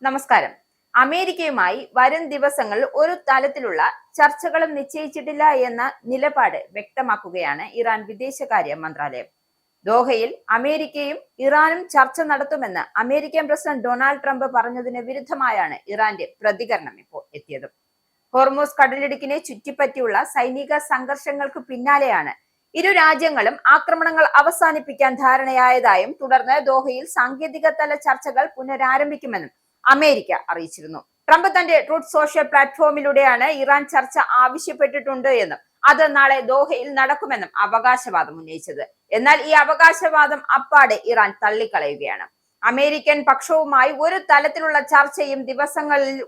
നമസ്കാരം. അമേരിക്കയുമായി വരും ദിവസങ്ങളിൽ ഒരു തലത്തിലുള്ള ചർച്ചകളും നിശ്ചയിച്ചിട്ടില്ല എന്ന നിലപാട് വ്യക്തമാക്കുകയാണ് ഇറാൻ വിദേശകാര്യ മന്ത്രാലയം. ദോഹയിൽ അമേരിക്കയും ഇറാനും ചർച്ച നടത്തുമെന്ന് അമേരിക്കൻ പ്രസിഡന്റ് ഡൊണാൾഡ് ട്രംപ് പറഞ്ഞതിന് വിരുദ്ധമായാണ് ഇറാന്റെ പ്രതികരണം ഇപ്പോൾ എത്തിയത്. ഹോർമൂസ് കടലിടുക്കിനെ ചുറ്റിപ്പറ്റിയുള്ള സൈനിക സംഘർഷങ്ങൾക്ക് പിന്നാലെയാണ് ഇരു രാജ്യങ്ങളും ആക്രമണങ്ങൾ അവസാനിപ്പിക്കാൻ ധാരണയായതായും തുടർന്ന് ദോഹയിൽ സാങ്കേതിക തല ചർച്ചകൾ പുനരാരംഭിക്കുമെന്നും അമേരിക്ക അറിയിച്ചിരുന്നു. ട്രംപ് തന്റെ ട്രൂത്ത് സോഷ്യൽ പ്ലാറ്റ്ഫോമിലൂടെയാണ് ഇറാൻ ചർച്ച ആവശ്യപ്പെട്ടിട്ടുണ്ട് എന്നും അത് നാളെ ദോഹയിൽ നടക്കുമെന്നും അവകാശവാദം ഉന്നയിച്ചത്. എന്നാൽ ഈ അവകാശവാദം അപ്പാടെ ഇറാൻ തള്ളിക്കളയുകയാണ്. അമേരിക്കൻ പക്ഷവുമായി ഒരു തലത്തിലുള്ള ചർച്ചയും ദിവസങ്ങളിൽ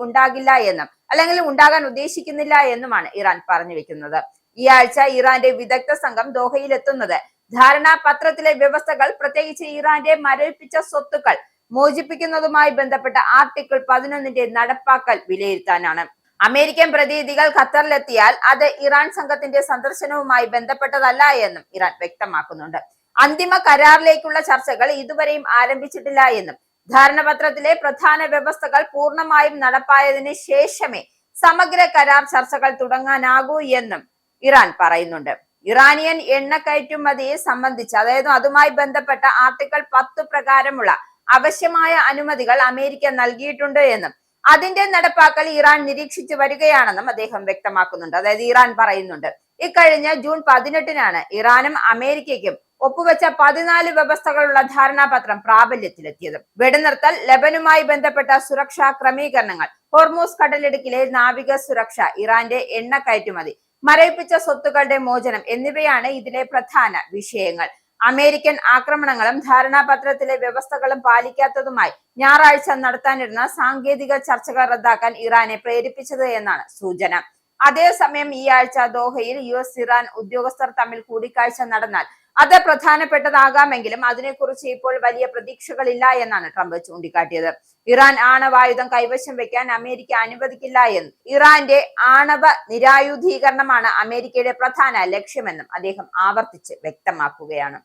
ഉണ്ടാകില്ല എന്നും അല്ലെങ്കിൽ ഉണ്ടാകാൻ ഉദ്ദേശിക്കുന്നില്ല എന്നുമാണ് ഇറാൻ പറഞ്ഞു വെക്കുന്നത്. ഈ ആഴ്ച ഇറാന്റെ വിദഗ്ധ സംഘം ദോഹയിൽ എത്തുന്നത് ധാരണാപത്രത്തിലെ വ്യവസ്ഥകൾ, പ്രത്യേകിച്ച് ഇറാന്റെ മരവിപ്പിച്ച സ്വത്തുക്കൾ മോചിപ്പിക്കുന്നതുമായി ബന്ധപ്പെട്ട ആർട്ടിക്കിൾ 11 നടപ്പാക്കൽ വിലയിരുത്താനാണ്. അമേരിക്കൻ പ്രതിനിധികൾ ഖത്തറിലെത്തിയാൽ അത് ഇറാൻ സംഘത്തിന്റെ സന്ദർശനവുമായി ബന്ധപ്പെട്ടതല്ല എന്നും ഇറാൻ വ്യക്തമാക്കുന്നുണ്ട്. അന്തിമ കരാറിലേക്കുള്ള ചർച്ചകൾ ഇതുവരെയും ആരംഭിച്ചിട്ടില്ല എന്നും ധാരണാപത്രത്തിലെ പ്രധാന വ്യവസ്ഥകൾ പൂർണ്ണമായും നടപ്പായതിനു ശേഷമേ സമഗ്ര കരാർ ചർച്ചകൾ തുടങ്ങാനാകൂ എന്നും ഇറാൻ പറയുന്നുണ്ട്. ഇറാനിയൻ എണ്ണ കയറ്റുമതിയെ സംബന്ധിച്ച്, അതായത് അതുമായി ബന്ധപ്പെട്ട ആർട്ടിക്കിൾ 10 പ്രകാരമുള്ള ആവശ്യമായ അനുമതികൾ അമേരിക്ക നൽകിയിട്ടുണ്ട് എന്നും അതിന്റെ നടപ്പാക്കൽ ഇറാൻ നിരീക്ഷിച്ചു വരികയാണെന്നും അദ്ദേഹം വ്യക്തമാക്കുന്നുണ്ട്. അതായത് ഇറാൻ പറയുന്നുണ്ട്, ഇക്കഴിഞ്ഞ ജൂൺ 18 ഇറാനും അമേരിക്കയ്ക്കും ഒപ്പുവെച്ച 14 വ്യവസ്ഥകളുള്ള ധാരണാപത്രം പ്രാബല്യത്തിലെത്തിയത്. വെടിനിർത്തൽ, ലെബനുമായി ബന്ധപ്പെട്ട സുരക്ഷാ ക്രമീകരണങ്ങൾ, ഹോർമൂസ് കടലിടുക്കിലെ നാവിക സുരക്ഷ, ഇറാന്റെ എണ്ണ കയറ്റുമതി, മരവിപ്പിച്ച സ്വത്തുക്കളുടെ മോചനം എന്നിവയാണ് ഇതിലെ പ്രധാന വിഷയങ്ങൾ. അമേരിക്കൻ ആക്രമണങ്ങളും ധാരണാപത്രത്തിലെ വ്യവസ്ഥകളും പാലിക്കാത്തതുമായി ഞായറാഴ്ച നടത്താനിരുന്ന സാങ്കേതിക ചർച്ചകൾ റദ്ദാക്കാൻ ഇറാനെ പ്രേരിപ്പിച്ചത് എന്നാണ് സൂചന. അതേസമയം ഈ ആഴ്ച ദോഹയിൽ US ഇറാൻ ഉദ്യോഗസ്ഥർ തമ്മിൽ കൂടിക്കാഴ്ച നടന്നാൽ അത് പ്രധാനപ്പെട്ടതാകാമെങ്കിലും അതിനെക്കുറിച്ച് ഇപ്പോൾ വലിയ പ്രതീക്ഷകളില്ല എന്നാണ് ട്രംപ് ചൂണ്ടിക്കാട്ടിയത്. ഇറാൻ ആണവായുധം കൈവശം വെക്കാൻ അമേരിക്ക അനുവദിക്കില്ല എന്നും ഇറാന്റെ ആണവ നിരായുധീകരണമാണ് അമേരിക്കയുടെ പ്രധാന ലക്ഷ്യമെന്നും അദ്ദേഹം ആവർത്തിച്ച് വ്യക്തമാക്കുകയാണ്.